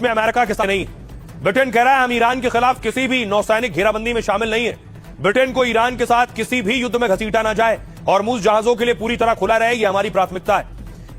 इसमें अमेरिका के साथ नहीं। ब्रिटेन कह रहा है हम ईरान के खिलाफ किसी भी नौसैनिक घेराबंदी में शामिल नहीं है। ब्रिटेन को ईरान के साथ किसी भी युद्ध में घसीटा ना जाए, हॉर्मुज जहाजों के लिए पूरी तरह खुला रहे, यह हमारी प्राथमिकता है।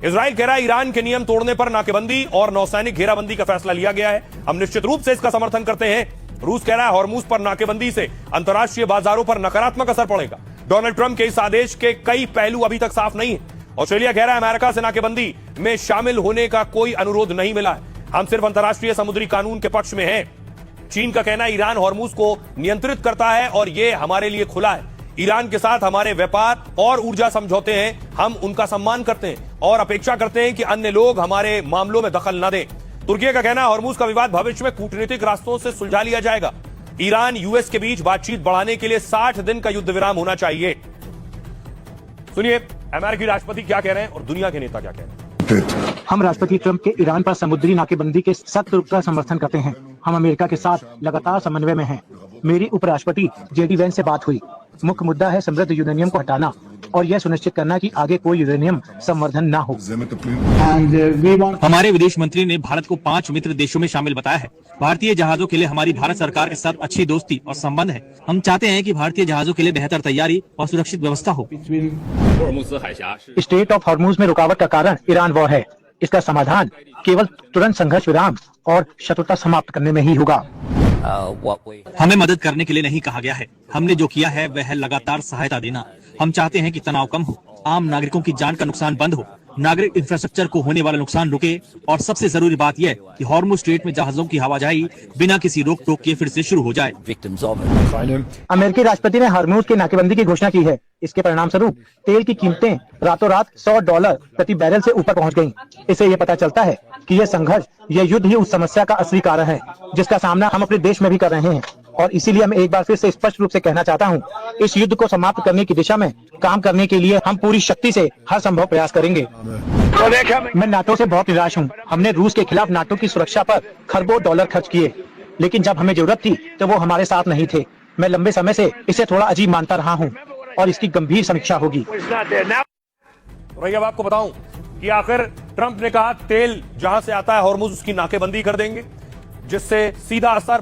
इजराइल कह रहा है ईरान के नियम तोड़ने पर नाकेबंदी और नौसैनिक घेराबंदी का फैसला लिया गया है, हम निश्चित रूप से इसका समर्थन करते हैं। रूस कह रहा है हॉर्मुज पर नाकेबंदी से अंतर्राष्ट्रीय बाजारों पर नकारात्मक असर पड़ेगा। डोनाल्ड ट्रंप के इस आदेश के कई पहलू अभी तक साफ नहीं है। ऑस्ट्रेलिया कह रहा है अमेरिका से नाकेबंदी में शामिल होने का कोई अनुरोध नहीं मिला है, हम सिर्फ अंतर्राष्ट्रीय समुद्री कानून के पक्ष में हैं। चीन का कहना है ईरान हॉर्मुज को नियंत्रित करता है और यह हमारे लिए खुला है। ईरान के साथ हमारे व्यापार और ऊर्जा समझौते हैं, हम उनका सम्मान करते हैं और अपेक्षा करते हैं कि अन्य लोग हमारे मामलों में दखल न दें। तुर्की का कहना है हॉर्मुज का विवाद भविष्य में कूटनीतिक रास्तों से सुलझा लिया जाएगा। ईरान यूएस के बीच बातचीत बढ़ाने के लिए 60 दिन का युद्ध विराम होना चाहिए। सुनिए अमेरिकी राष्ट्रपति क्या कह रहे हैं और दुनिया के नेता क्या कह रहे हैं। हम राष्ट्रपति ट्रंप के ईरान पर समुद्री नाकेबंदी के सख्त रूप का समर्थन करते हैं। हम अमेरिका के साथ लगातार समन्वय में हैं। मेरी उपराष्ट्रपति जेडी वैंस से बात हुई। मुख्य मुद्दा है समृद्ध यूरेनियम को हटाना और यह सुनिश्चित करना कि आगे कोई यूरेनियम संवर्धन न हो। हमारे विदेश मंत्री ने भारत को 5 मित्र देशों में शामिल बताया है। भारतीय जहाजों के लिए हमारी भारत सरकार के साथ अच्छी दोस्ती और संबंध है। हम चाहते हैं कि भारतीय जहाजों के लिए बेहतर तैयारी और सुरक्षित व्यवस्था हो। स्टेट ऑफ हॉर्मुज में रुकावट का कारण ईरान वॉर है। इसका समाधान केवल तुरंत संघर्ष विराम और शत्रुता समाप्त करने में ही होगा। हमें मदद करने के लिए नहीं कहा गया है। हमने जो किया है वह है लगातार सहायता देना। हम चाहते हैं कि तनाव कम हो, आम नागरिकों की जान का नुकसान बंद हो, नागरिक इंफ्रास्ट्रक्चर को होने वाला नुकसान रुके और सबसे जरूरी बात यह कि हॉर्मुज स्ट्रेट में जहाजों की आवाजाही बिना किसी रोक टोक के फिर से शुरू हो जाए। अमेरिकी राष्ट्रपति ने हॉर्मुज की नाकेबंदी की घोषणा की है। इसके परिणाम स्वरूप तेल की कीमतें रातों रात $100 प्रति बैरल से ऊपर पहुंच गईं। इससे यह पता चलता है कि यह संघर्ष, यह युद्ध ही उस समस्या का असली कारण है जिसका सामना हम अपने देश में भी कर रहे हैं। और इसीलिए मैं एक बार फिर से स्पष्ट रूप से कहना चाहता हूं, इस युद्ध को समाप्त करने की दिशा में काम करने के लिए हम पूरी शक्ति से हर संभव प्रयास करेंगे। मैं नाटो से बहुत निराश हूं। हमने रूस के खिलाफ नाटो की सुरक्षा पर खरबों डॉलर खर्च किए, लेकिन जब हमें जरूरत थी तो वो हमारे साथ नहीं थे। मैं लंबे समय से इसे थोड़ा अजीब मानता रहा हूँ और इसकी गंभीर समीक्षा होगी। अब आपको बताऊं कि आखिर ट्रंप ने कहा तेल जहां से आता है हॉर्मुज उसकी नाकेबंदी कर देंगे, जिससे सीधा असर